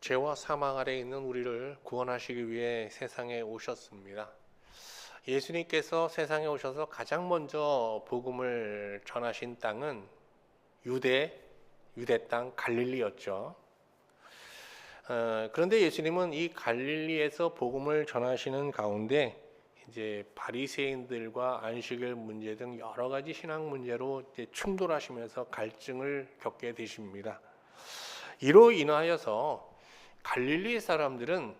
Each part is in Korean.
죄와 사망 아래 있는 우리를 구원하시기 위해 세상에 오셨습니다. 예수님께서 세상에 오셔서 가장 먼저 복음을 전하신 땅은 유대 땅 갈릴리였죠. 그런데 예수님은 이 갈릴리에서 복음을 전하시는 가운데 이제 바리새인들과 안식일 문제 등 여러 가지 신앙 문제로 이제 충돌하시면서 갈증을 겪게 되십니다. 이로 인하여서 갈릴리 사람들은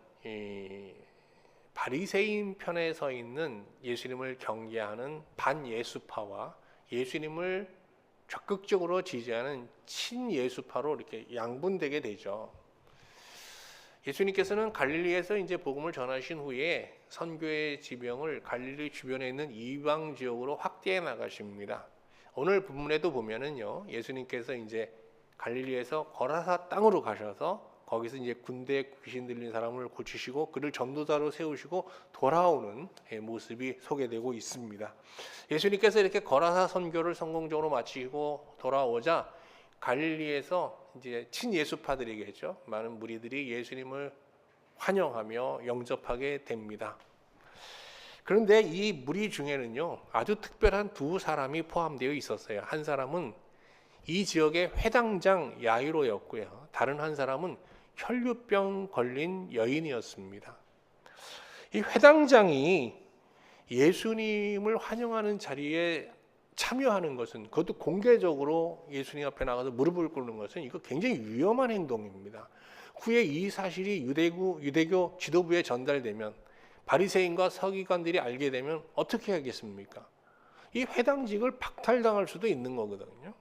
바리새인 편에 서 있는 예수님을 경계하는 반예수파와 예수님을 적극적으로 지지하는 친예수파로 이렇게 양분되게 되죠. 예수님께서는 갈릴리에서 이제 복음을 전하신 후에 선교의 지병을 갈릴리 주변에 있는 이방 지역으로 확대해 나가십니다. 오늘 본문에도 보면은요, 예수님께서 이제 갈릴리에서 거라사 땅으로 가셔서 거기서 이제 군대 귀신 들린 사람을 고치시고 그를 전도자로 세우시고 돌아오는 모습이 소개되고 있습니다. 예수님께서 이렇게 거라사 선교를 성공적으로 마치고 돌아오자 갈릴리에서 이제 친예수파들이겠죠. 많은 무리들이 예수님을 환영하며 영접하게 됩니다. 그런데 이 무리 중에는요, 아주 특별한 두 사람이 포함되어 있었어요. 한 사람은 이 지역의 회당장 야이로였고요. 다른 한 사람은 혈류병 걸린 여인이었습니다. 이 회당장이 예수님을 환영하는 자리에 참여하는 것은, 그것도 공개적으로 예수님 앞에 나가서 무릎을 꿇는 것은 이거 굉장히 위험한 행동입니다. 후에 이 사실이 유대교 지도부에 전달되면, 바리새인과 서기관들이 알게 되면 어떻게 하겠습니까? 이 회당직을 박탈당할 수도 있는 거거든요.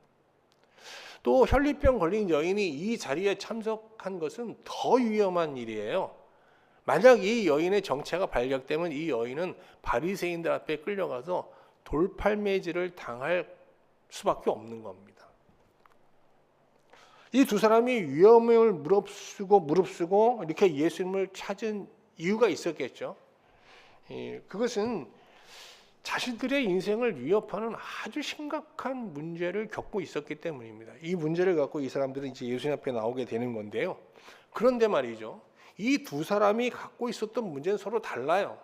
또 혈류병 걸린 여인이 이 자리에 참석한 것은 더 위험한 일이에요. 만약 이 여인의 정체가 발각되면 이 여인은 바리새인들 앞에 끌려가서 돌팔매질을 당할 수밖에 없는 겁니다. 이 두 사람이 위험을 무릅쓰고 이렇게 예수님을 찾은 이유가 있었겠죠. 그것은 자신들의 인생을 위협하는 아주 심각한 문제를 겪고 있었기 때문입니다. 이 문제를 갖고 이 사람들은 이제 예수님 앞에 나오게 되는 건데요. 그런데 말이죠, 이 두 사람이 갖고 있었던 문제는 서로 달라요.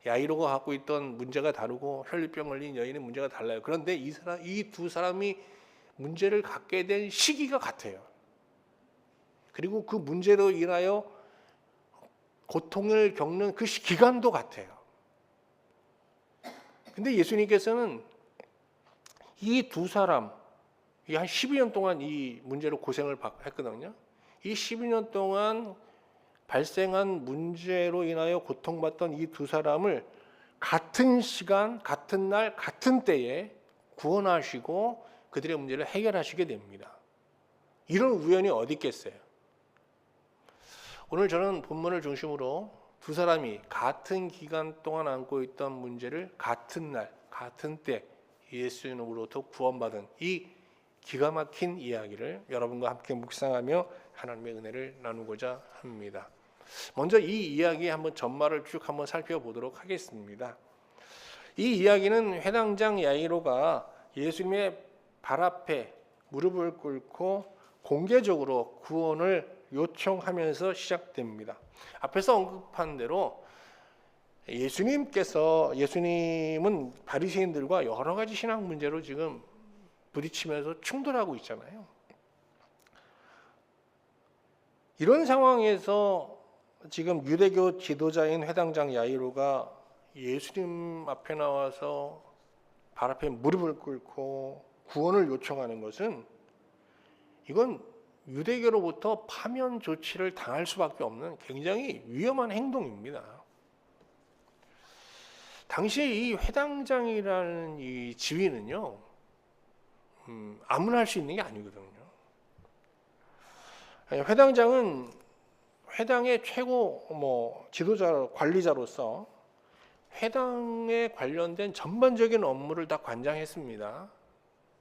야이로가 갖고 있던 문제가 다르고 혈류병 걸린 여인의 문제가 달라요. 그런데 이 두 사람이 문제를 갖게 된 시기가 같아요. 그리고 그 문제로 인하여 고통을 겪는 그 기간도 같아요. 근데 예수님께서는 이 두 사람, 한 12년 동안 이 문제로 고생을 했거든요. 이 12년 동안 발생한 문제로 인하여 고통받던 이 두 사람을 같은 시간, 같은 날, 같은 때에 구원하시고 그들의 문제를 해결하시게 됩니다. 이런 우연이 어디 있겠어요? 오늘 저는 본문을 중심으로 두 사람이 같은 기간 동안 안고 있던 문제를 같은 날, 같은 때 예수님으로부터 구원받은 이 기가 막힌 이야기를 여러분과 함께 묵상하며 하나님의 은혜를 나누고자 합니다. 먼저 이 이야기의 한번 전말을 쭉 한번 살펴보도록 하겠습니다. 이 이야기는 회당장 야이로가 예수님의 발 앞에 무릎을 꿇고 공개적으로 구원을 요청하면서 시작됩니다. 앞에서 언급한 대로 예수님은 바리새인들과 여러 가지 신앙 문제로 지금 부딪히면서 충돌하고 있잖아요. 이런 상황에서 지금 유대교 지도자인 회당장 야이로가 예수님 앞에 나와서 발 앞에 무릎을 꿇고 구원을 요청하는 것은, 이건 유대교로부터 파면 조치를 당할 수밖에 없는 굉장히 위험한 행동입니다. 당시 이 회당장이라는 이 지위는요, 아무나 할 수 있는 게 아니거든요. 회당장은 회당의 최고 지도자, 관리자로서 회당에 관련된 전반적인 업무를 다 관장했습니다.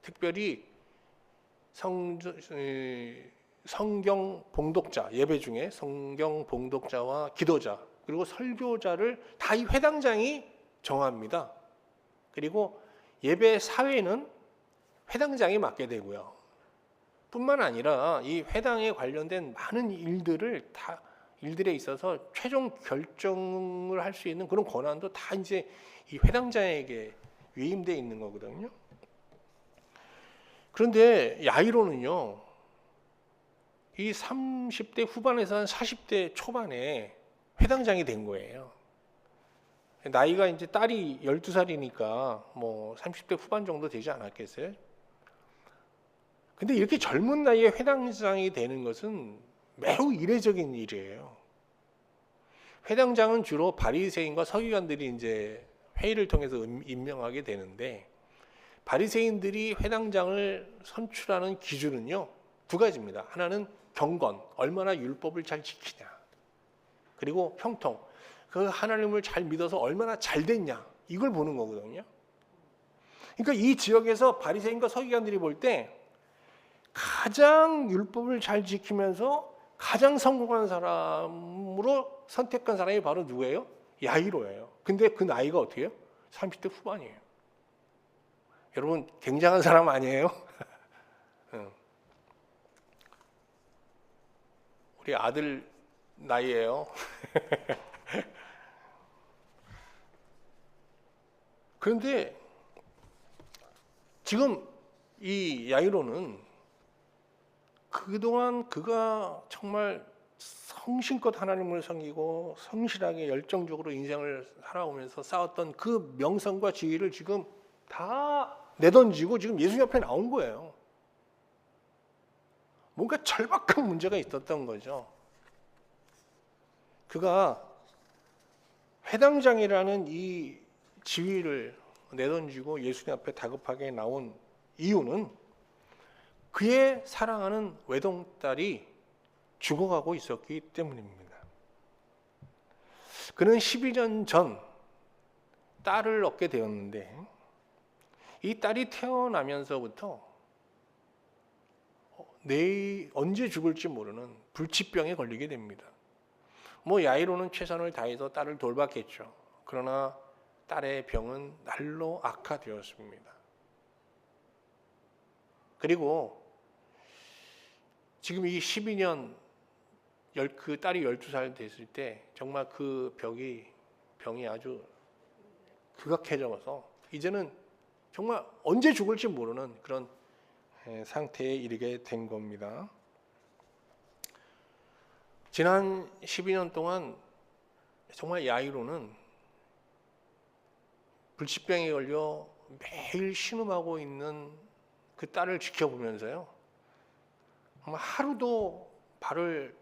특별히 성경 봉독자, 예배 중에 성경 봉독자와 기도자, 그리고 설교자를 다 이 회당장이 정합니다. 그리고 예배 사회는 회당장이 맡게 되고요. 뿐만 아니라 이 회당에 관련된 많은 일들에 있어서 최종 결정을 할 수 있는 그런 권한도 다 이제 이 회당장에게 위임되어 있는 거거든요. 그런데 야이로는요, 이 30대 후반에서 한 40대 초반에 회당장이 된 거예요. 나이가 이제 딸이 12살이니까 뭐 30대 후반 정도 되지 않았겠어요? 근데 이렇게 젊은 나이에 회당장이 되는 것은 매우 이례적인 일이에요. 회당장은 주로 바리새인과 서기관들이 이제 회의를 통해서 임명하게 되는데, 바리새인들이 회당장을 선출하는 기준은요, 두 가지입니다. 하나는 경건, 얼마나 율법을 잘 지키냐. 그리고 형통, 그 하나님을 잘 믿어서 얼마나 잘 됐냐. 이걸 보는 거거든요. 그러니까 이 지역에서 바리새인과 서기관들이 볼 때 가장 율법을 잘 지키면서 가장 성공한 사람으로 선택한 사람이 바로 누구예요? 야이로예요. 근데 그 나이가 어떻게 해요? 30대 후반이에요. 여러분, 굉장한 사람 아니에요? 우리 아들 나이예요. 그런데 지금 이 야이로는 그동안 그가 정말 성심껏 하나님을 섬기고 성실하게 열정적으로 인생을 살아오면서 쌓았던 그 명성과 지위를 지금 다 내던지고 지금 예수 앞에 나온 거예요. 뭔가 절박한 문제가 있었던 거죠. 그가 회당장이라는 이 지위를 내던지고 예수님 앞에 다급하게 나온 이유는 그의 사랑하는 외동딸이 죽어가고 있었기 때문입니다. 그는 12년 전 딸을 얻게 되었는데, 이 딸이 태어나면서부터 내일 언제 죽을지 모르는 불치병에 걸리게 됩니다. 뭐 야이로는 최선을 다해서 딸을 돌봤겠죠. 그러나 딸의 병은 날로 악화되었습니다. 그리고 지금 이 12년 그 딸이 12살 됐을 때 정말 그 병이 아주 극악해져서 이제는 정말 언제 죽을지 모르는 그런 상태에 이르게 된 겁니다. 지난 12년 동안 정말 야이로는 불치병에 걸려 매일 신음하고 있는 그 딸을 지켜보면서요, 정말 하루도 발을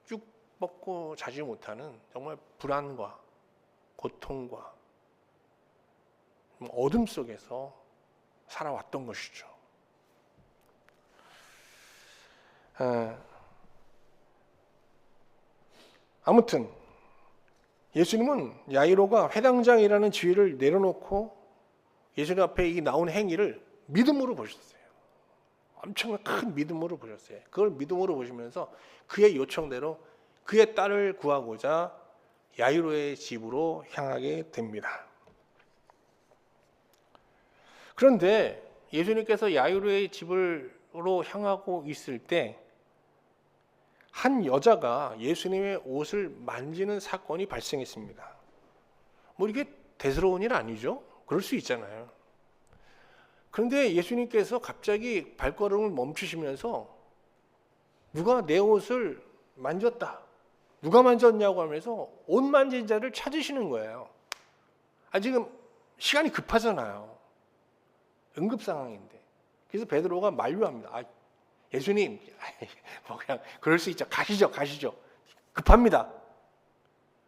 쭉 뻗고 자지 못하는 정말 불안과 고통과 어둠 속에서 살아왔던 것이죠. 아무튼 예수님은 야이로가 회당장이라는 지위를 내려놓고 예수님 앞에 이 나온 행위를 믿음으로 보셨어요. 엄청난 큰 믿음으로 보셨어요. 그걸 믿음으로 보시면서 그의 요청대로 그의 딸을 구하고자 야이로의 집으로 향하게 됩니다. 그런데 예수님께서 야이로의 집으로 향하고 있을 때 한 여자가 예수님의 옷을 만지는 사건이 발생했습니다. 뭐 이게 대수로운 일 아니죠? 그럴 수 있잖아요. 그런데 예수님께서 갑자기 발걸음을 멈추시면서 누가 내 옷을 만졌다, 누가 만졌냐고 하면서 옷 만진 자를 찾으시는 거예요. 지금 시간이 급하잖아요. 응급 상황인데. 그래서 베드로가 만류합니다. 예수님, 뭐 그냥 그럴 수 있죠. 가시죠. 급합니다.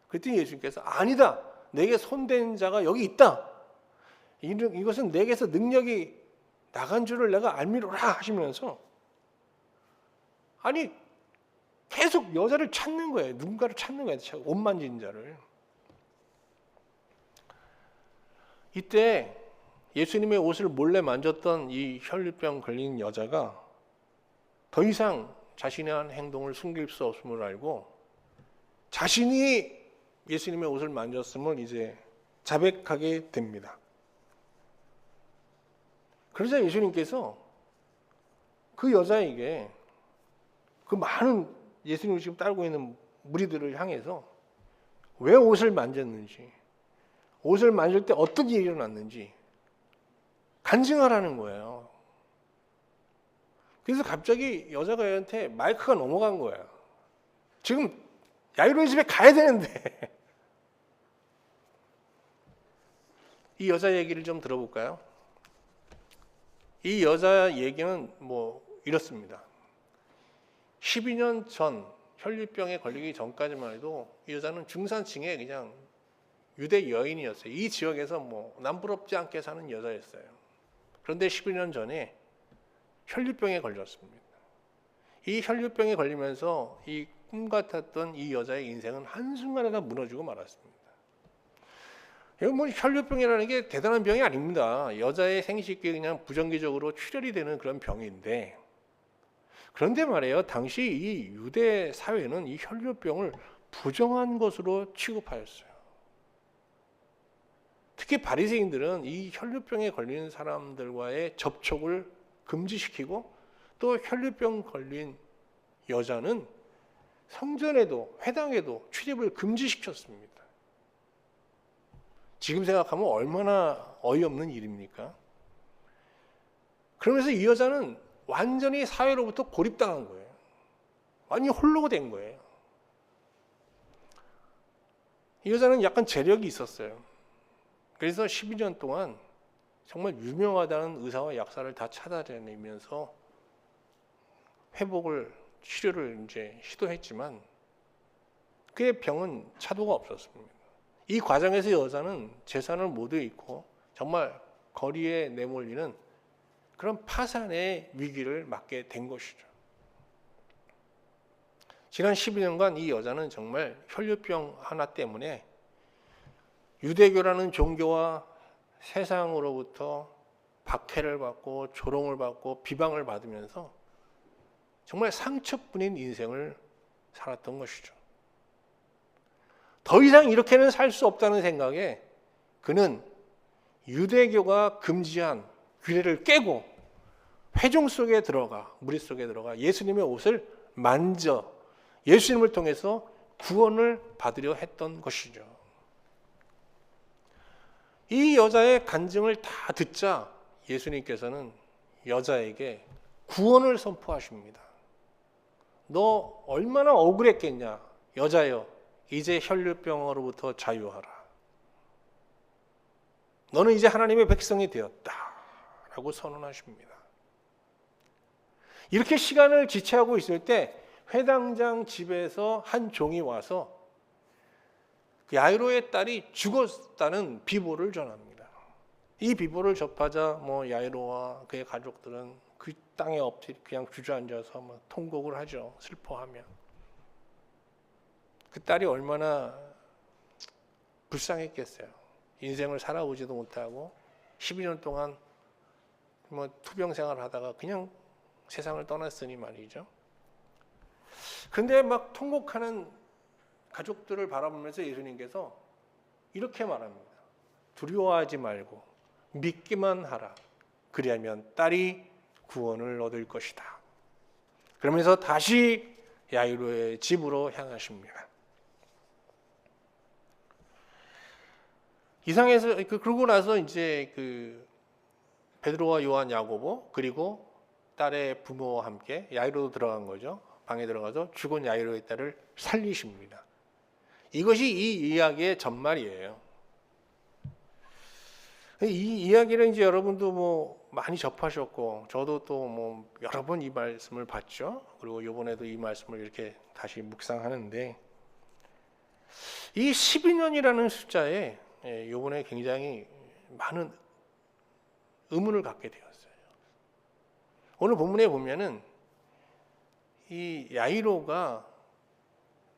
그랬더니 예수님께서 아니다. 내게 손댄 자가 여기 있다. 이것은 내게서 능력이 나간 줄을 내가 알미로라 하시면서 계속 여자를 찾는 거예요. 누군가를 찾는 거예요. 옷 만진 자를. 이때 예수님의 옷을 몰래 만졌던 이 혈류병 걸린 여자가 더 이상 자신의 한 행동을 숨길 수 없음을 알고 자신이 예수님의 옷을 만졌음을 이제 자백하게 됩니다. 그러자 예수님께서 그 여자에게 그 많은 예수님을 지금 따르고 있는 무리들을 향해서 왜 옷을 만졌는지, 옷을 만질 때 어떤 일이 일어났는지 간증하라는 거예요. 그래서 갑자기 여자가 얘한테 마이크가 넘어간 거야. 지금 야이로의 집에 가야 되는데. 이 여자 얘기를 좀 들어볼까요? 이 여자 얘기는 뭐 이렇습니다. 12년 전 혈류병에 걸리기 전까지만 해도 이 여자는 중산층의 그냥 유대 여인이었어요. 이 지역에서 뭐 남부럽지 않게 사는 여자였어요. 그런데 12년 전에 혈류병에 걸렸습니다. 이 혈류병에 걸리면서 이 꿈 같았던 이 여자의 인생은 한순간에 다 무너지고 말았습니다. 이건 뭐 혈류병이라는 게 대단한 병이 아닙니다. 여자의 생식기에 그냥 부정기적으로 출혈이 되는 그런 병인데, 그런데 말이에요, 당시 이 유대 사회는 이 혈류병을 부정한 것으로 취급하였어요. 특히 바리새인들은 이 혈류병에 걸린 사람들과의 접촉을 금지시키고, 또 혈류병 걸린 여자는 성전에도 회당에도 출입을 금지시켰습니다. 지금 생각하면 얼마나 어이없는 일입니까? 그러면서 이 여자는 완전히 사회로부터 고립당한 거예요. 완전히 홀로 된 거예요. 이 여자는 약간 재력이 있었어요. 그래서 12년 동안 정말 유명하다는 의사와 약사를 다 찾아다니면서 치료를 이제 시도했지만 그의 병은 차도가 없었습니다. 이 과정에서 여자는 재산을 모두 잃고 정말 거리에 내몰리는 그런 파산의 위기를 맞게 된 것이죠. 지난 12년간 이 여자는 정말 혈류병 하나 때문에 유대교라는 종교와 세상으로부터 박해를 받고 조롱을 받고 비방을 받으면서 정말 상처뿐인 인생을 살았던 것이죠. 더 이상 이렇게는 살 수 없다는 생각에 그는 유대교가 금지한 규례를 깨고 회중 속에 들어가, 무리 속에 들어가 예수님의 옷을 만져 예수님을 통해서 구원을 받으려 했던 것이죠. 이 여자의 간증을 다 듣자 예수님께서는 여자에게 구원을 선포하십니다. 너 얼마나 억울했겠냐, 여자여, 이제 혈류병으로부터 자유하라. 너는 이제 하나님의 백성이 되었다 라고 선언하십니다. 이렇게 시간을 지체하고 있을 때 회당장 집에서 한 종이 와서 야이로의 딸이 죽었다는 비보를 전합니다. 이 비보를 접하자 야이로와 그의 가족들은 그 땅에 엎드려 그냥 주저앉아서 통곡을 하죠. 슬퍼하며. 그 딸이 얼마나 불쌍했겠어요. 인생을 살아오지도 못하고 12년 동안 투병 생활을 하다가 그냥 세상을 떠났으니 말이죠. 근데 막 통곡하는 가족들을 바라보면서 예수님께서 이렇게 말합니다. 두려워하지 말고 믿기만 하라. 그리하면 딸이 구원을 얻을 것이다. 그러면서 다시 야이로의 집으로 향하십니다. 이상해서 그러고 나서 이제 베드로와 요한, 야고보 그리고 딸의 부모와 함께 야이로로 들어간 거죠. 방에 들어가서 죽은 야이로의 딸을 살리십니다. 이것이 이 이야기의 전말이에요. 이 이야기를 이제 여러분도 많이 접하셨고 저도 또 여러 번 이 말씀을 봤죠. 그리고 이번에도 이 말씀을 이렇게 다시 묵상하는데 이 12년이라는 숫자에 이번에 굉장히 많은 의문을 갖게 되었어요. 오늘 본문에 보면은 이 야이로가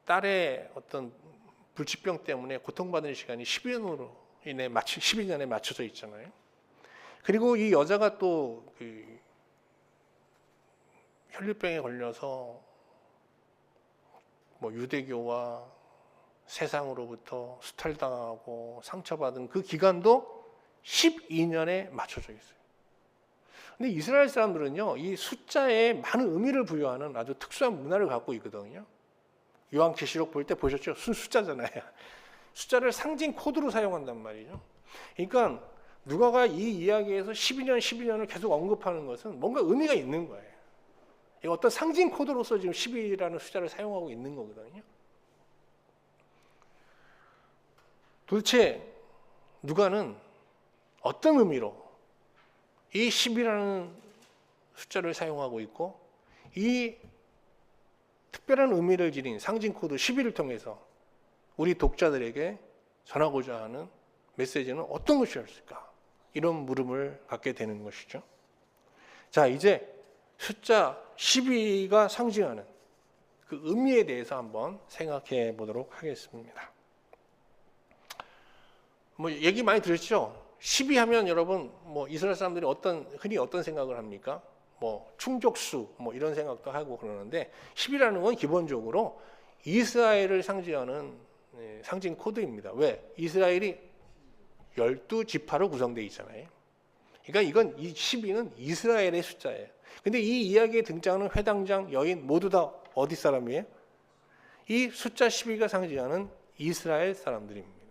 딸의 어떤 불치병 때문에 고통받는 시간이 12년에 맞춰져 있잖아요. 그리고 이 여자가 또 혈류병에 걸려서 유대교와 세상으로부터 수탈당하고 상처받은 그 기간도 12년에 맞춰져 있어요. 근데 이스라엘 사람들은요, 이 숫자에 많은 의미를 부여하는 아주 특수한 문화를 갖고 있거든요. 요한계시록 볼 때 보셨죠? 숫자잖아요. 숫자를 상징 코드로 사용한단 말이죠. 그러니까 누가가 이 이야기에서 12년을 계속 언급하는 것은 뭔가 의미가 있는 거예요. 어떤 상징 코드로서 지금 12라는 숫자를 사용하고 있는 거거든요. 도대체 누가는 어떤 의미로 이 10이라는 숫자를 사용하고 있고 이 특별한 의미를 지닌 상징 코드 11을 통해서 우리 독자들에게 전하고자 하는 메시지는 어떤 것이었을까? 이런 물음을 갖게 되는 것이죠. 자, 이제 숫자 12가 상징하는 그 의미에 대해서 한번 생각해 보도록 하겠습니다. 얘기 많이 들으시죠? 12 하면 여러분 이스라엘 사람들이 흔히 어떤 생각을 합니까? 충족수 이런 생각도 하고 그러는데 10이라는 건 기본적으로 이스라엘을 상징하는 상징 코드입니다. 왜? 이스라엘이 12지파로 구성되어 있잖아요. 그러니까 이건 이 12는 이스라엘의 숫자예요. 근데 이 이야기에 등장하는 회당장, 여인 모두 다 어디 사람이에요? 이 숫자 12가 상징하는 이스라엘 사람들입니다.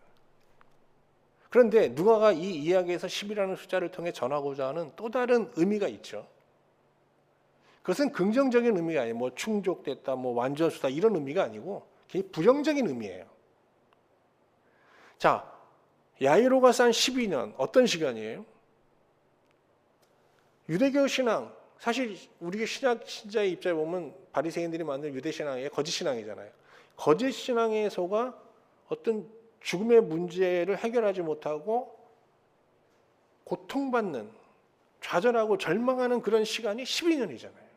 그런데 누가가 이 이야기에서 10이라는 숫자를 통해 전하고자 하는 또 다른 의미가 있죠. 그것은 긍정적인 의미가 아니에요. 충족됐다, 완전수다 이런 의미가 아니고 부정적인 의미예요. 자, 야이로가 산 12년 어떤 시간이에요? 유대교 신앙, 사실 우리 신자의 입장에 보면 바리새인들이 만든 유대 신앙이 거짓 신앙이잖아요. 거짓 신앙에 속아 어떤 죽음의 문제를 해결하지 못하고 고통받는, 좌절하고 절망하는 그런 시간이 12년이잖아요.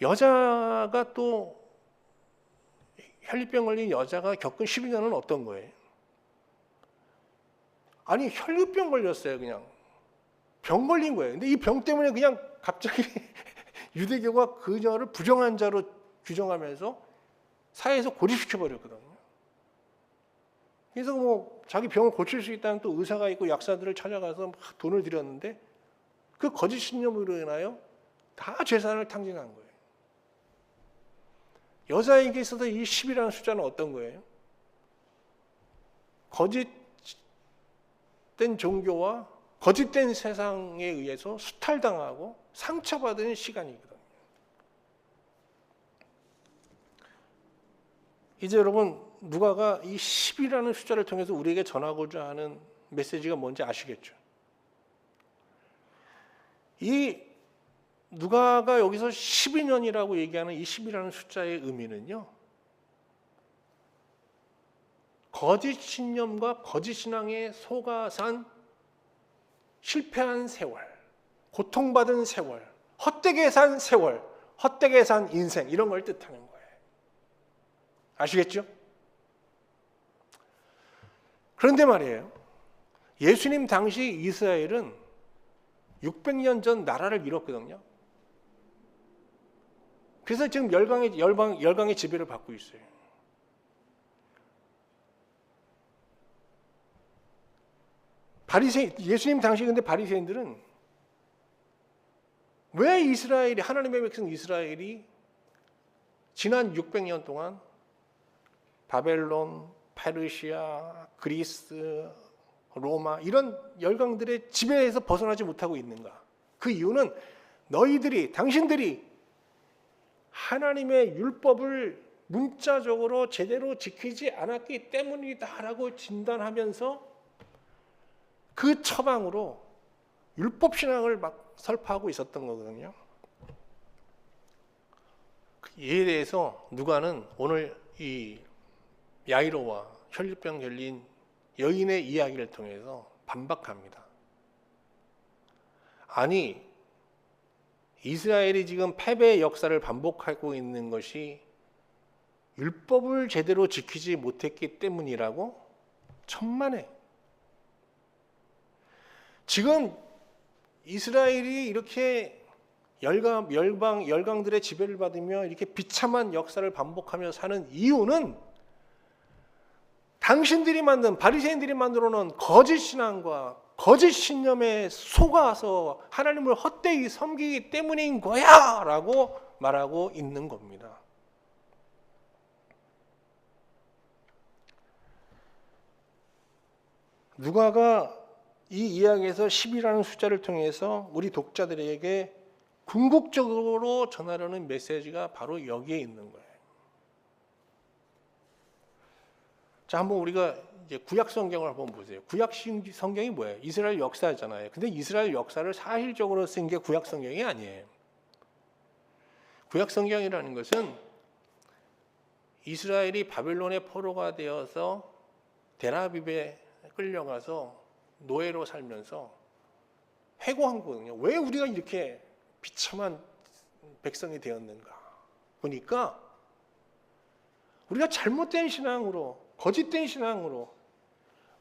여자가 또 혈류병 걸린 여자가 겪은 12년은 어떤 거예요? 아니 혈류병 걸렸어요. 그냥 병 걸린 거예요. 근데 이 병 때문에 그냥 갑자기 유대교가 그녀를 부정한 자로 규정하면서 사회에서 고립시켜 버렸거든요. 그래서 자기 병을 고칠 수 있다는 또 의사가 있고 약사들을 찾아가서 막 돈을 들였는데 그 거짓 신념으로 인하여 다 재산을 탕진한 거예요. 여자에게 있어서 이 10이라는 숫자는 어떤 거예요? 거짓된 종교와 거짓된 세상에 의해서 수탈당하고 상처받은 시간이거든요. 이제 여러분 누가가 이 10이라는 숫자를 통해서 우리에게 전하고자 하는 메시지가 뭔지 아시겠죠? 이 누가가 여기서 12년이라고 얘기하는 이 10이라는 숫자의 의미는요, 거짓 신념과 거짓 신앙에 속아 산 실패한 세월, 고통받은 세월, 헛되게 산 세월, 헛되게 산 인생 이런 걸 뜻하는 거예요. 아시겠죠? 그런데 말이에요. 예수님 당시 이스라엘은 600년 전 나라를 잃었거든요. 그래서 지금 열강의 지배를 받고 있어요. 예수님 당시 근데 바리새인들은 왜 이스라엘이, 하나님의 백성 이스라엘이 지난 600년 동안 바벨론, 페르시아, 그리스, 로마 이런 열강들의 지배에서 벗어나지 못하고 있는가? 그 이유는 당신들이 하나님의 율법을 문자적으로 제대로 지키지 않았기 때문이다라고 진단하면서 그 처방으로 율법 신앙을 막 설파하고 있었던 거거든요. 이에 대해서 누가는 오늘 이 야이로와 혈류병 걸린 여인의 이야기를 통해서 반박합니다. 아니, 이스라엘이 지금 패배의 역사를 반복하고 있는 것이 율법을 제대로 지키지 못했기 때문이라고? 천만에. 지금 이스라엘이 이렇게 열강들의 지배를 받으며 이렇게 비참한 역사를 반복하며 사는 이유는 당신들이 만든, 바리새인들이 만들어 놓은 거짓 신앙과 거짓 신념에 속아서 하나님을 헛되이 섬기기 때문인 거야 라고 말하고 있는 겁니다. 누가가 이 이야기에서 10이라는 숫자를 통해서 우리 독자들에게 궁극적으로 전하려는 메시지가 바로 여기에 있는 거예요. 자, 한번 우리가 이제 구약 성경을 한번 보세요. 구약 성경이 뭐예요? 이스라엘 역사잖아요. 근데 이스라엘 역사를 사실적으로 쓴 게 구약 성경이 아니에요. 구약 성경이라는 것은 이스라엘이 바벨론의 포로가 되어서 델아비브에 끌려가서 노예로 살면서 회고한 거거든요. 왜 우리가 이렇게 비참한 백성이 되었는가 보니까 우리가 잘못된 신앙으로, 거짓된 신앙으로,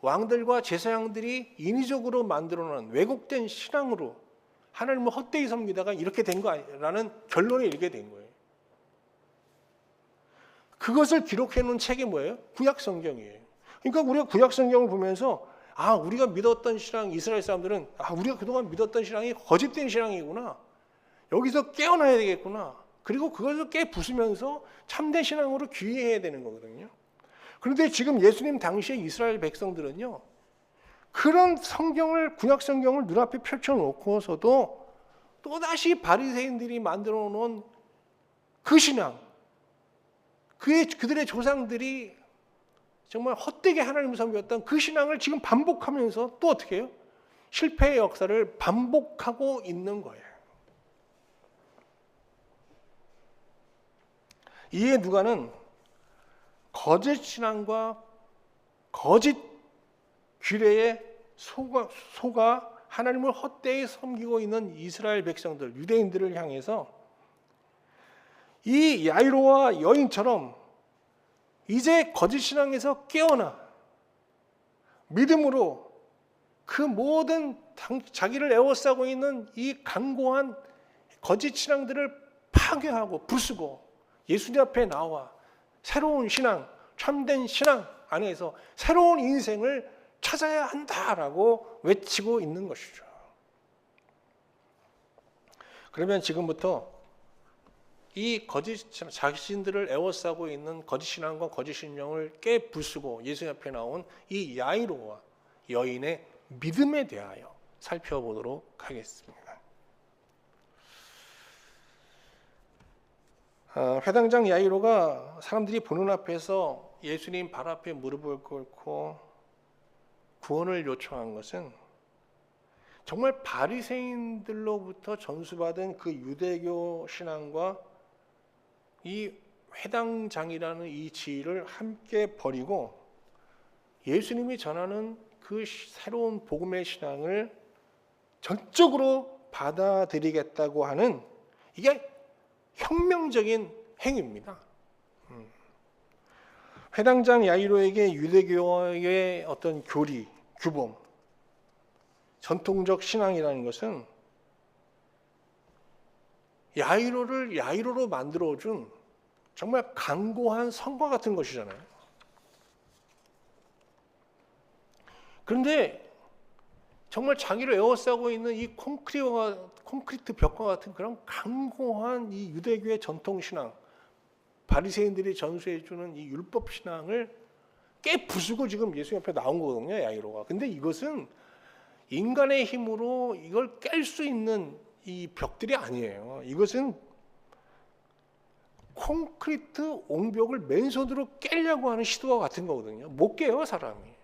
왕들과 제사장들이 인위적으로 만들어놓은 왜곡된 신앙으로 하나님을 헛되이 섬기다가 이렇게 된 거라는 결론에 이르게 된 거예요. 그것을 기록해 놓은 책이 뭐예요? 구약 성경이에요. 그러니까 우리가 구약 성경을 보면서 우리가 믿었던 신앙, 이스라엘 사람들은 우리가 그동안 믿었던 신앙이 거짓된 신앙이구나. 여기서 깨어나야 되겠구나. 그리고 그것을 깨부수면서 참된 신앙으로 귀해야 되는 거거든요. 그런데 지금 예수님 당시에 이스라엘 백성들은요, 그런 성경을, 구약 성경을 눈앞에 펼쳐놓고서도 또다시 바리새인들이 만들어 놓은 그 신앙, 그들의 조상들이 정말 헛되게 하나님을 섬겼던 그 신앙을 지금 반복하면서 또 어떻게 해요? 실패의 역사를 반복하고 있는 거예요. 이에 누가는 거짓 신앙과 거짓 규례에 속아 하나님을 헛되이 섬기고 있는 이스라엘 백성들, 유대인들을 향해서 이 야이로와 여인처럼 이제 거짓 신앙에서 깨어나 믿음으로 그 모든 자기를 에워싸고 있는 이 강고한 거짓 신앙들을 파괴하고 부수고 예수님 앞에 나와 새로운 신앙, 참된 신앙 안에서 새로운 인생을 찾아야 한다라고 외치고 있는 것이죠. 그러면 지금부터 이 거짓 자신들을 에워싸고 있는 거짓 신앙과 거짓 신령을 깨부수고 예수 앞에 나온 이 야이로와 여인의 믿음에 대하여 살펴보도록 하겠습니다. 회당장 야이로가 사람들이 보는 앞에서 예수님 발 앞에 무릎을 꿇고 구원을 요청한 것은 정말 바리새인들로부터 전수받은 그 유대교 신앙과 이 회당장이라는 이 지위를 함께 버리고 예수님이 전하는 그 새로운 복음의 신앙을 전적으로 받아들이겠다고 하는 이게 혁명적인 행위입니다. 회당장 야이로에게 유대교의 어떤 교리, 규범, 전통적 신앙이라는 것은 야이로를 야이로로 만들어준 정말 강고한 성과 같은 것이잖아요. 그런데 정말 자기를 에워싸고 있는 이 콘크리트 벽과 같은 그런 강고한 이 유대교의 전통신앙, 바리새인들이 전수해주는 이 율법신앙을 깨부수고 지금 예수 옆에 나온 거거든요, 야이로가. 근데 이것은 인간의 힘으로 이걸 깰 수 있는 이 벽들이 아니에요. 이것은 콘크리트 옹벽을 맨손으로 깨려고 하는 시도와 같은 거거든요. 못 깨요, 사람이.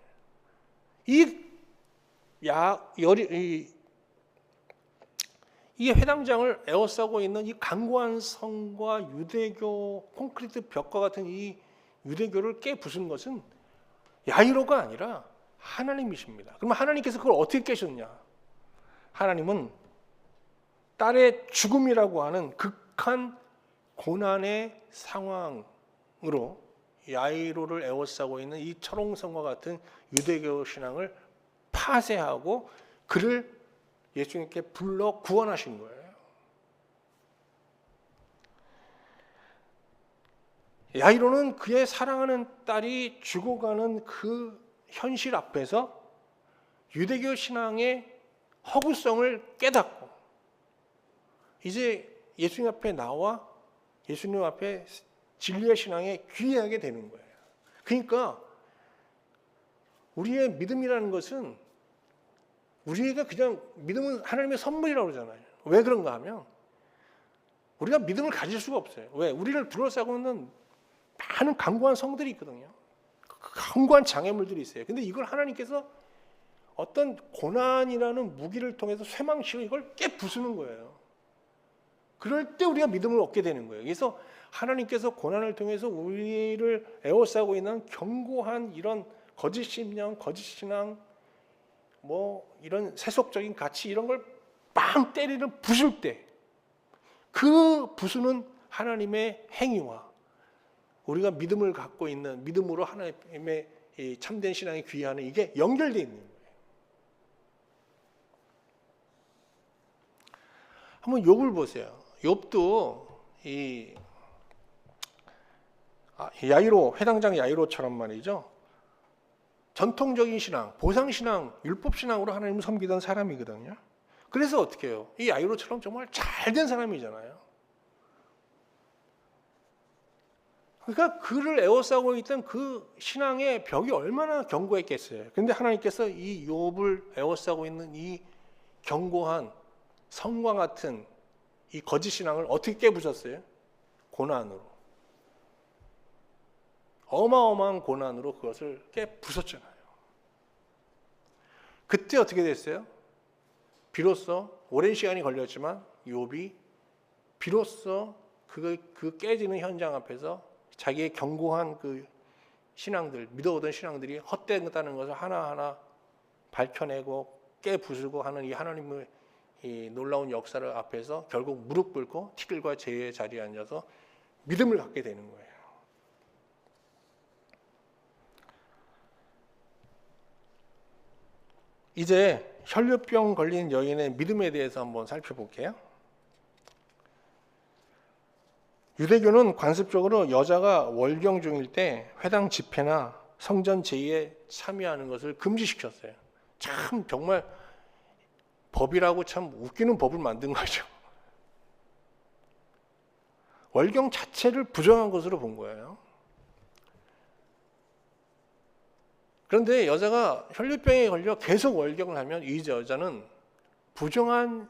이 회당장을 에워싸고 있는 이 강고한 성과 유대교 콘크리트 벽과 같은 이 유대교를 깨부순 것은 야이로가 아니라 하나님이십니다. 그러면 하나님께서 그걸 어떻게 깨셨냐? 하나님은 딸의 죽음이라고 하는 극한 고난의 상황으로 야이로를 에워싸고 있는 이 철옹성과 같은 유대교 신앙을 파쇄하고 그를 예수님께 불러 구원하신 거예요. 야이로는 그의 사랑하는 딸이 죽어가는 그 현실 앞에서 유대교 신앙의 허구성을 깨닫고 이제 예수님 앞에 나와 예수님 앞에 진리의 신앙에 귀의하게 되는 거예요. 그러니까 우리의 믿음이라는 것은 우리가 그냥 믿음은 하나님의 선물이라고 그러잖아요. 왜 그런가 하면 우리가 믿음을 가질 수가 없어요. 왜? 우리를 둘러싸고 있는 많은 강고한 성들이 있거든요. 강고한 장애물들이 있어요. 근데 이걸 하나님께서 어떤 고난이라는 무기를 통해서 쇠망치로 이걸 깨부수는 거예요. 그럴 때 우리가 믿음을 얻게 되는 거예요. 그래서 하나님께서 고난을 통해서 우리를 에워싸고 있는 견고한 이런 거짓 신념, 거짓 신앙, 뭐 이런 세속적인 가치 이런 걸 빵 때리는 부술 때 그 부수는 하나님의 행위와 우리가 믿음을 갖고 있는 믿음으로 하나님의 이 참된 신앙에 귀의하는 이게 연결되어 있는 거예요. 한번 욥을 보세요. 욥도 이 야이로 회당장 야이로처럼 말이죠. 전통적인 신앙, 보상 신앙, 율법 신앙으로 하나님을 섬기던 사람이거든요. 그래서 어떻게 해요? 이 야이로처럼 정말 잘된 사람이잖아요. 그러니까 그를 에워싸고 있던 그 신앙의 벽이 얼마나 견고했겠어요. 그런데 하나님께서 이 욥을 에워싸고 있는 이 견고한 성과 같은 이 거짓 신앙을 어떻게 깨부셨어요? 고난으로. 어마어마한 고난으로 그것을 깨부쉈잖아요. 그때 어떻게 됐어요? 비로소 오랜 시간이 걸렸지만 욥이 비로소 그 깨지는 현장 앞에서 자기의 견고한 그 신앙들, 믿어오던 신앙들이 헛되다는 것을 하나하나 밝혀내고 깨부수고 하는 이 하나님의 이 놀라운 역사를 앞에서 결국 무릎 꿇고 티끌과 재의 자리에 앉아서 믿음을 갖게 되는 거예요. 이제 혈류병 걸린 여인의 믿음에 대해서 한번 살펴볼게요. 유대교는 관습적으로 여자가 월경 중일 때 회당 집회나 성전 제의에 참여하는 것을 금지시켰어요. 참 정말 법이라고 참 웃기는 법을 만든 거죠. 월경 자체를 부정한 것으로 본 거예요. 그런데 여자가 혈류병에 걸려 계속 월경을 하면 이 여자는 부정한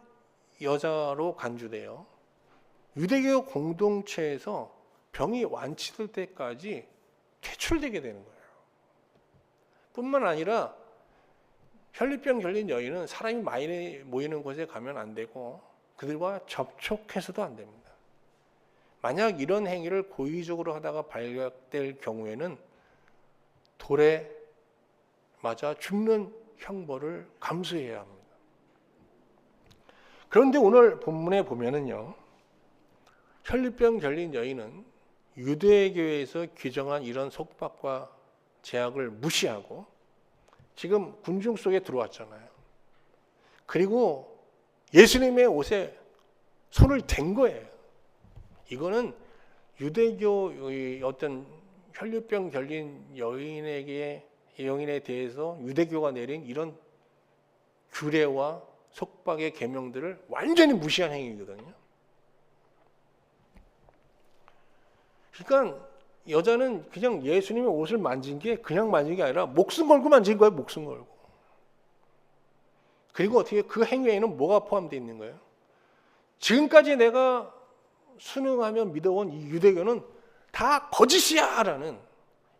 여자로 간주돼요. 유대교 공동체에서 병이 완치될 때까지 퇴출되게 되는 거예요. 뿐만 아니라 혈류병 걸린 여인은 사람이 많이 모이는 곳에 가면 안 되고 그들과 접촉해서도 안 됩니다. 만약 이런 행위를 고의적으로 하다가 발각될 경우에는 돌에 맞아 죽는 형벌을 감수해야 합니다. 그런데 오늘 본문에 보면은요, 혈류병 걸린 여인은 유대교에서 규정한 이런 속박과 제약을 무시하고 지금 군중 속에 들어왔잖아요. 그리고 예수님의 옷에 손을 댄 거예요. 이거는 유대교의 어떤 혈류병 걸린 여인에 대해서 유대교가 내린 이런 규례와 속박의 계명들을 완전히 무시한 행위거든요. 그러니까 여자는 그냥 예수님의 옷을 만진 게 그냥 만진 게 아니라 목숨 걸고 만진 거예요. 목숨 걸고. 그리고 어떻게 그 행위에는 뭐가 포함되어 있는 거예요? 지금까지 내가 순응하며 믿어온 이 유대교는 다 거짓이야 라는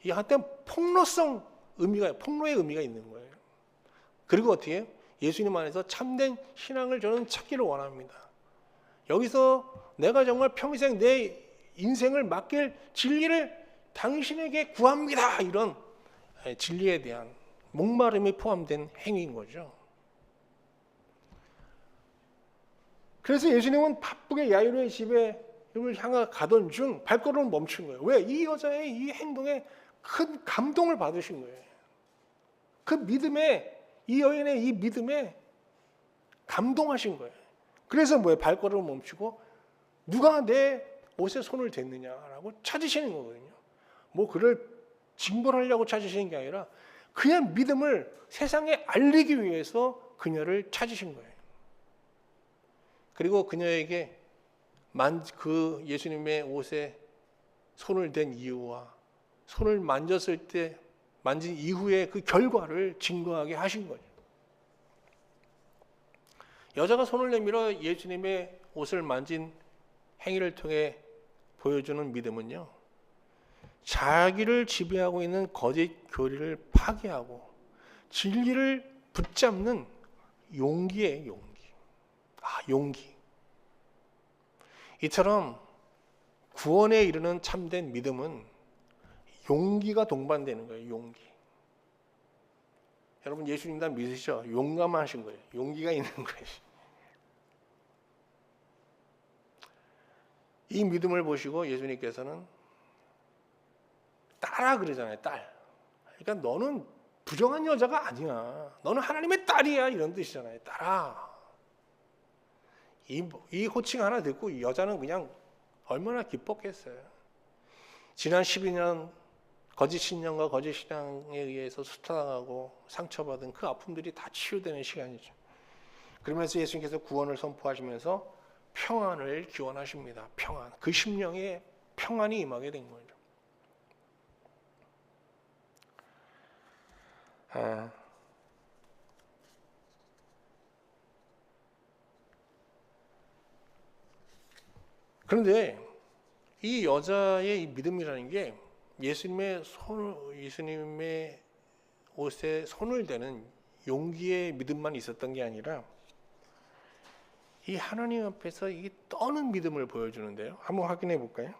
이 한때 폭로의 의미가 있는 거예요. 그리고 어떻게 해요? 예수님 안에서 참된 신앙을 저는 찾기를 원합니다. 여기서 내가 정말 평생 내 인생을 맡길 진리를 당신에게 구합니다. 이런 진리에 대한 목마름이 포함된 행위인 거죠. 그래서 예수님은 바쁘게 야이로의 집에 향해 가던 중 발걸음을 멈춘 거예요. 왜? 이 여자의 이 행동에 큰 감동을 받으신 거예요. 그 믿음에, 이 여인의 이 믿음에 감동하신 거예요. 그래서 뭐예요? 발걸음을 멈추고 누가 내 옷에 손을 댔느냐라고 찾으시는 거거든요. 뭐 그를 징벌하려고 찾으시는 게 아니라 그의 믿음을 세상에 알리기 위해서 그녀를 찾으신 거예요. 그리고 그녀에게 그 예수님의 옷에 손을 댄 이유와 손을 만졌을 때 만진 이후의 그 결과를 증거하게 하신 거죠. 여자가 손을 내밀어 예수님의 옷을 만진 행위를 통해 보여주는 믿음은요, 자기를 지배하고 있는 거짓 교리를 파괴하고 진리를 붙잡는 용기예요, 용기. 용기. 이처럼 구원에 이르는 참된 믿음은 용기가 동반되는 거예요, 용기. 여러분 예수님 다 믿으시죠? 용감하신 거예요. 용기가 있는 거예요. 이 믿음을 보시고 예수님께서는 딸아 그러잖아요, 딸. 그러니까 너는 부정한 여자가 아니야. 너는 하나님의 딸이야, 이런 뜻이잖아요. 딸아. 이 호칭 하나 듣고 여자는 그냥 얼마나 기뻤겠어요. 지난 12년 거짓 신령과 거짓 신앙에 의해서 수탈당하고 상처받은 그 아픔들이 다 치유되는 시간이죠. 그러면서 예수님께서 구원을 선포하시면서 평안을 기원하십니다. 평안. 그 심령에 평안이 임하게 된 거죠. 그런데 이 여자의 이 믿음이라는 게 예수님의 옷에 손을 대는 용기의 믿음만 있었던 게 아니라 이 하나님 앞에서 이 떠는 믿음을 보여주는데요. 한번 확인해 볼까요?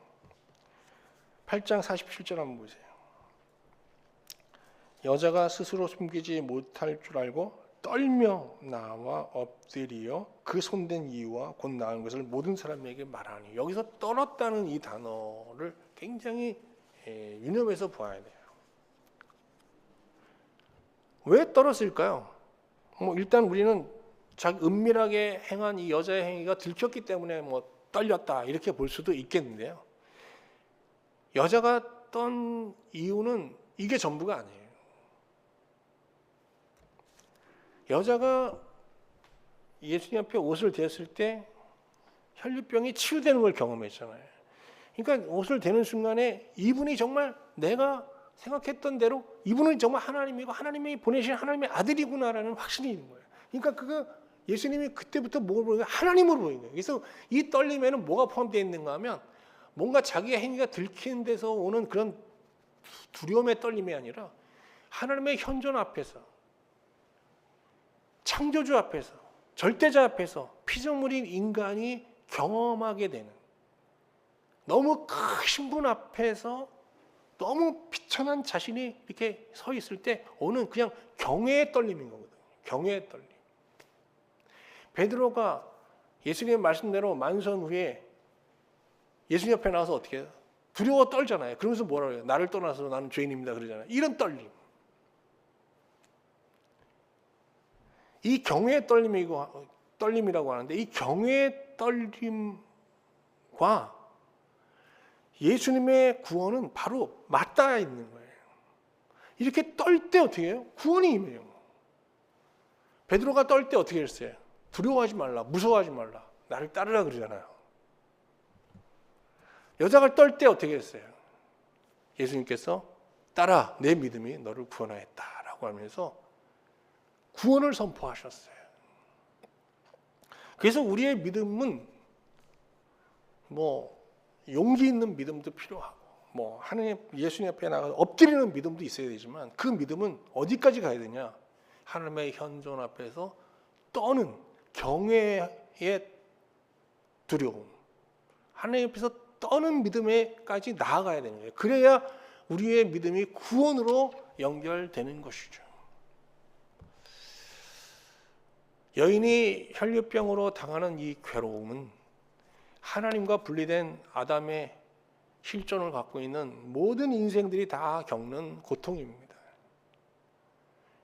8장 47절 한번 보세요. 여자가 스스로 숨기지 못할 줄 알고 떨며 나와 엎드리어 그 손댄 이유와 곧 나은 것을 모든 사람에게 말하니. 여기서 떨었다는 이 단어를 굉장히 유념해서 보아야 돼요. 왜 떨었을까요? 일단 우리는 자기 은밀하게 행한 이 여자의 행위가 들켰기 때문에 떨렸다 이렇게 볼 수도 있겠는데요. 여자가 떤 이유는 이게 전부가 아니에요. 여자가 예수님 앞에 옷을 대었을 때 혈류병이 치유되는 걸 경험했잖아요. 그러니까 옷을 대는 순간에 이분이 정말 내가 생각했던 대로 이분은 정말 하나님이고 하나님이 보내신 하나님의 아들이구나라는 확신이 있는 거예요. 그러니까 그거 예수님이 그때부터 뭘 보는 거예요? 하나님으로 보이는 거예요. 그래서 이 떨림에는 뭐가 포함되어 있는가 하면 뭔가 자기의 행위가 들키는 데서 오는 그런 두려움의 떨림이 아니라 하나님의 현존 앞에서, 창조주 앞에서, 절대자 앞에서 피조물인 인간이 경험하게 되는, 너무 크신 분 앞에서 너무 비천한 자신이 이렇게 서 있을 때 오는 그냥 경외의 떨림인 거거든요. 경외의 떨림. 베드로가 예수님의 말씀대로 만선 후에 예수님 옆에 나와서 어떻게 해요? 두려워 떨잖아요. 그러면서 뭐라고 해요? 나를 떠나서 나는 죄인입니다 그러잖아요. 이런 떨림. 이 경외의 떨림이라고 하는데 이 경외의 떨림과 예수님의 구원은 바로 맞닿아 있는 거예요. 이렇게 떨 때 어떻게 해요? 구원이 임해요. 베드로가 떨 때 어떻게 했어요? 두려워하지 말라, 무서워하지 말라, 나를 따르라 그러잖아요. 여자가 떨 때 어떻게 했어요? 예수님께서 따라, 내 믿음이 너를 구원하였다라고 하면서 구원을 선포하셨어요. 그래서 우리의 믿음은 용기 있는 믿음도 필요하고 하나님 예수님 앞에 나가서 엎드리는 믿음도 있어야 되지만 그 믿음은 어디까지 가야 되냐? 하나님의 현존 앞에서 떠는 경외의 두려움, 하나님 앞에서 떠는 믿음에까지 나아가야 되는 거예요. 그래야 우리의 믿음이 구원으로 연결되는 것이죠. 여인이 혈류병으로 당하는 이 괴로움은 하나님과 분리된 아담의 실존을 갖고 있는 모든 인생들이 다 겪는 고통입니다.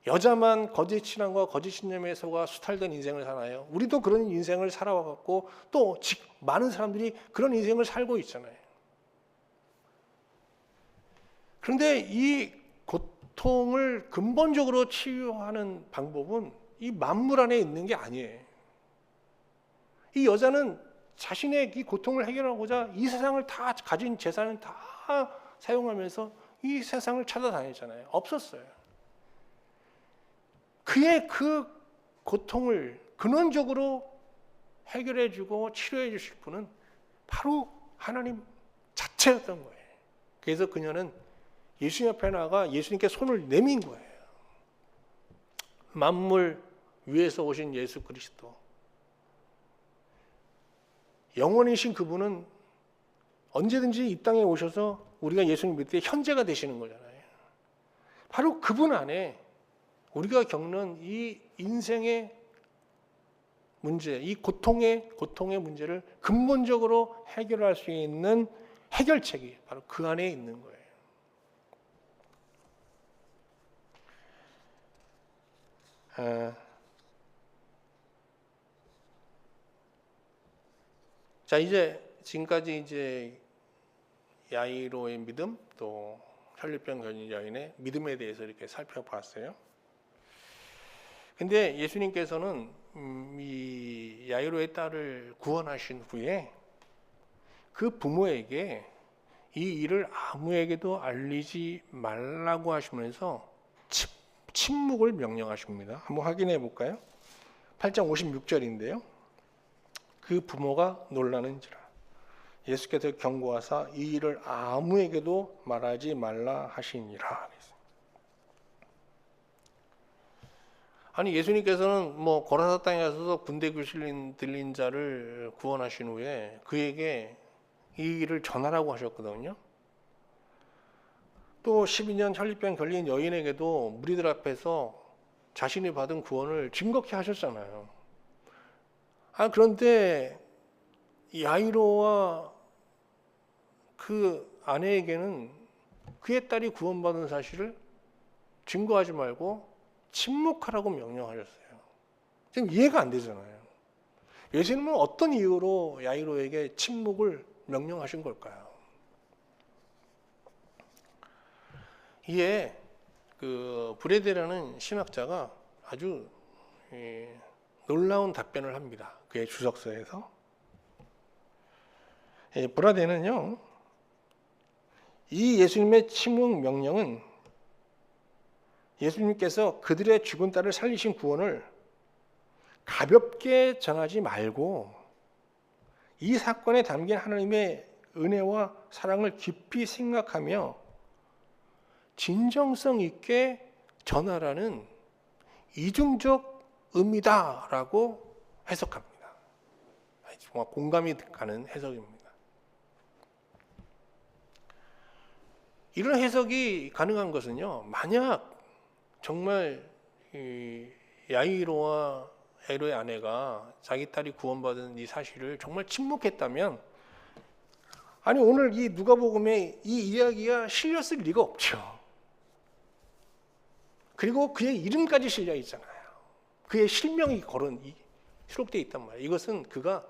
여자만 거짓 신앙과 거짓 신념에 속아 수탈된 인생을 사나요? 우리도 그런 인생을 살아왔고 또 많은 사람들이 그런 인생을 살고 있잖아요. 그런데 이 고통을 근본적으로 치유하는 방법은 이 만물 안에 있는 게 아니에요. 이 여자는 자신의 이 고통을 해결하고자 이 세상을 다 가진 재산을 다 사용하면서 이 세상을 찾아다녔잖아요. 없었어요. 그의 그 고통을 근원적으로 해결해주고 치료해 주실 분은 바로 하나님 자체였던 거예요. 그래서 그녀는 예수님 앞에 나가 예수님께 손을 내민 거예요. 만물 위에서 오신 예수 그리스도, 영원이신 그분은 언제든지 이 땅에 오셔서 우리가 예수님 믿을 때 현재가 되시는 거잖아요. 바로 그분 안에 우리가 겪는 이 인생의 문제, 이 고통의 문제를 근본적으로 해결할 수 있는 해결책이 바로 그 안에 있는 거예요. 자, 이제 지금까지 이제 야이로의 믿음, 또 혈류병 걸린 여인의 믿음에 대해서 이렇게 살펴봤어요. 근데 예수님께서는 이 야이로의 딸을 구원하신 후에 그 부모에게 이 일을 아무에게도 알리지 말라고 하시면서 침묵을 명령하십니다. 한번 확인해 볼까요? 8장 56절인데요. 그 부모가 놀라는지라 예수께서 경고하사 이 일을 아무에게도 말하지 말라 하시니라. 아니, 예수님께서는 뭐 고라사 땅에 가서 군대 귀신 들린 자를 구원하신 후에 그에게 이 일을 전하라고 하셨거든요. 또 12년 혈류병 걸린 여인에게도 무리들 앞에서 자신이 받은 구원을 증거케 하셨잖아요. 그런데 야이로와 그 아내에게는 그의 딸이 구원받은 사실을 증거하지 말고 침묵하라고 명령하셨어요. 지금 이해가 안 되잖아요. 예수님은 어떤 이유로 야이로에게 침묵을 명령하신 걸까요? 이에 그 브레데라는 신학자가 아주 놀라운 답변을 합니다. 그의 주석서에서. 브라데는요, 이 예수님의 침묵 명령은 예수님께서 그들의 죽은 딸을 살리신 구원을 가볍게 전하지 말고 이 사건에 담긴 하나님의 은혜와 사랑을 깊이 생각하며 진정성 있게 전하라는 이중적 의미다라고 해석합니다. 정말 공감이 가는 해석입니다. 이런 해석이 가능한 것은요, 만약 정말 야이로와 야이로의 아내가 자기 딸이 구원받은 이 사실을 정말 침묵했다면, 아니 오늘 이 누가복음에 이 이야기가 실렸을 리가 없죠. 그리고 그의 이름까지 실려 있잖아요. 그의 실명이 수록되어 있단 말이에요. 이것은 그가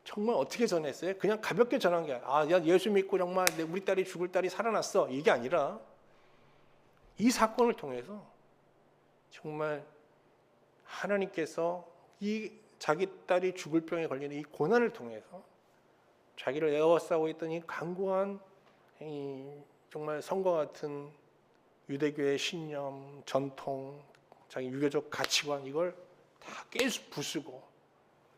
정말 어떻게 전했어요? 그냥 가볍게 전한 게 아니라 야, 예수 믿고 정말 우리 딸이 죽을 딸이 살아났어, 이게 아니라 이 사건을 통해서 정말 하나님께서 이 자기 딸이 죽을 병에 걸리는 이 고난을 통해서 자기를 에워싸고 있던 이 강고한 정말 성과 같은 유대교의 신념, 전통, 자기 유교적 가치관, 이걸 다 부수고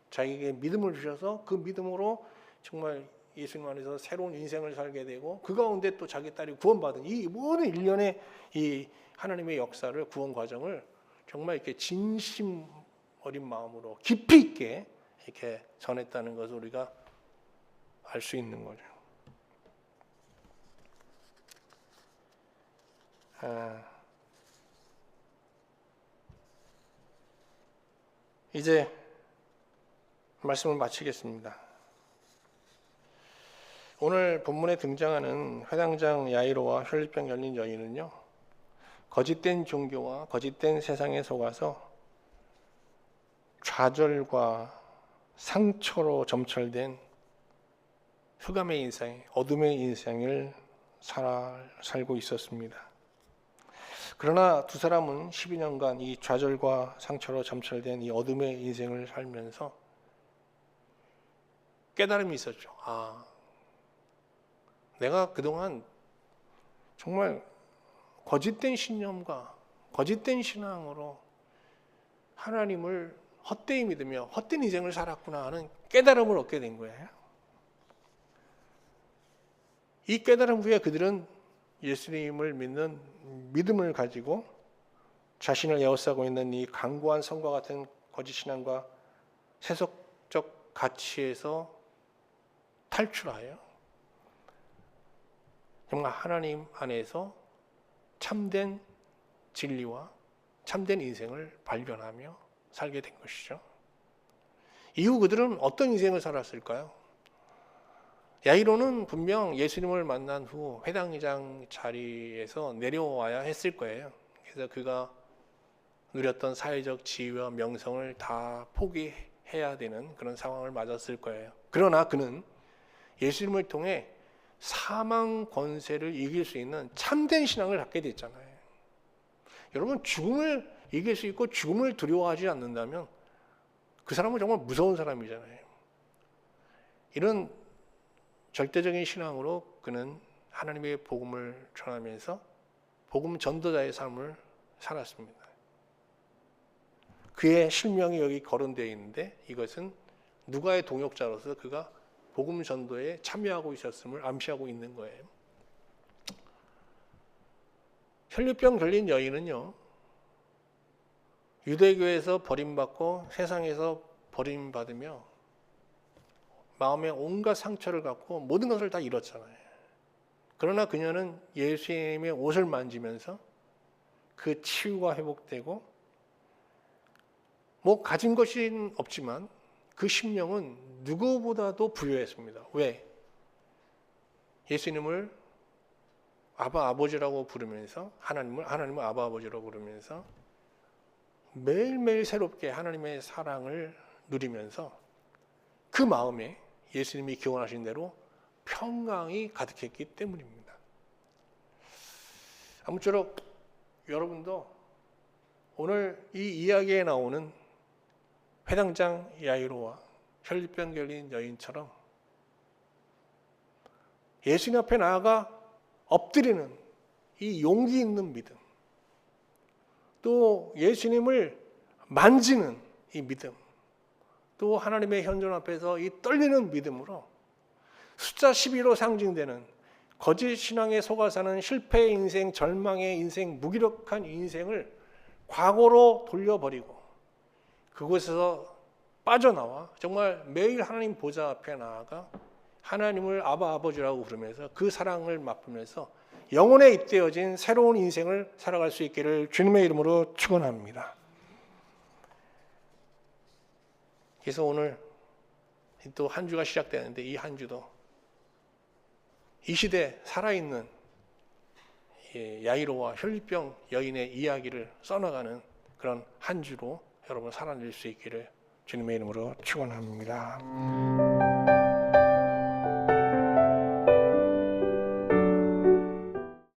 자기에게 믿음을 주셔서 그 믿음으로 정말 예수님 안에서 새로운 인생을 살게 되고 그 가운데 또 자기 딸이 구원받은 이 모든 일련의 이 하나님의 역사를, 구원 과정을 정말 이렇게 진심 어린 마음으로 깊이 있게 이렇게 전했다는 것을 우리가 알 수 있는 거죠. 이제 말씀을 마치겠습니다. 오늘 본문에 등장하는 회당장 야이로와 혈류병 걸린 여인은요, 거짓된 종교와 거짓된 세상에 속아서 좌절과 상처로 점철된 흑암의 인생, 어둠의 인생을 살고 있었습니다. 그러나 두 사람은 12년간 이 좌절과 상처로 점철된 이 어둠의 인생을 살면서 깨달음이 있었죠. 내가 그동안 정말 거짓된 신념과 거짓된 신앙으로 하나님을 헛되이 믿으며 헛된 인생을 살았구나 하는 깨달음을 얻게 된 거예요. 이 깨달음 후에 그들은 예수님을 믿는 믿음을 가지고 자신을 에워싸고 있는 이 강고한 성과 같은 거짓 신앙과 세속적 가치에서 탈출하여 정말 하나님 안에서 참된 진리와 참된 인생을 발견하며 살게 된 것이죠. 이후 그들은 어떤 인생을 살았을까요? 야이로는 분명 예수님을 만난 후 회당장 자리에서 내려와야 했을 거예요. 그래서 그가 누렸던 사회적 지위와 명성을 다 포기해야 되는 그런 상황을 맞았을 거예요. 그러나 그는 예수님을 통해 사망 권세를 이길 수 있는 참된 신앙을 갖게 됐잖아요. 여러분, 죽음을 이길 수 있고 죽음을 두려워하지 않는다면 그 사람은 정말 무서운 사람이잖아요. 이런 절대적인 신앙으로 그는 하나님의 복음을 전하면서 복음 전도자의 삶을 살았습니다. 그의 실명이 여기 거론되어 있는데 이것은 누가의 동역자로서 그가 복음 전도에 참여하고 있었음을 암시하고 있는 거예요. 혈류병 걸린 여인은요, 유대교에서 버림받고 세상에서 버림받으며 마음에 온갖 상처를 갖고 모든 것을 다 잃었잖아요. 그러나 그녀는 예수님의 옷을 만지면서 그 치유가 회복되고 가진 것은 없지만 그 심령은 누구보다도 부유했습니다. 왜? 예수님을 아버지라고 부르면서 하나님을 아버지라고 부르면서 매일매일 새롭게 하나님의 사랑을 누리면서 그 마음에 예수님이 기원하신 대로 평강이 가득했기 때문입니다. 아무쪼록 여러분도 오늘 이 이야기에 나오는 회당장 야이로와 혈류병 걸린 여인처럼 예수님 앞에 나아가 엎드리는 이 용기 있는 믿음, 또 예수님을 만지는 이 믿음, 또 하나님의 현존 앞에서 이 떨리는 믿음으로 숫자 12로 상징되는 거짓 신앙에 속아 사는 실패의 인생, 절망의 인생, 무기력한 인생을 과거로 돌려버리고 그곳에서 빠져나와 정말 매일 하나님 보좌 앞에 나아가 하나님을 아버지라고 부르면서 그 사랑을 맛보면서 영혼에 잇대어진 새로운 인생을 살아갈 수 있기를 주님의 이름으로 축원합니다. 그래서 오늘 또 한 주가 시작되는데 이 한 주도 이 시대 살아있는 야이로와 혈류병 여인의 이야기를 써나가는 그런 한 주로 여러분 살아낼 수 있기를 주님의 이름으로 축원합니다.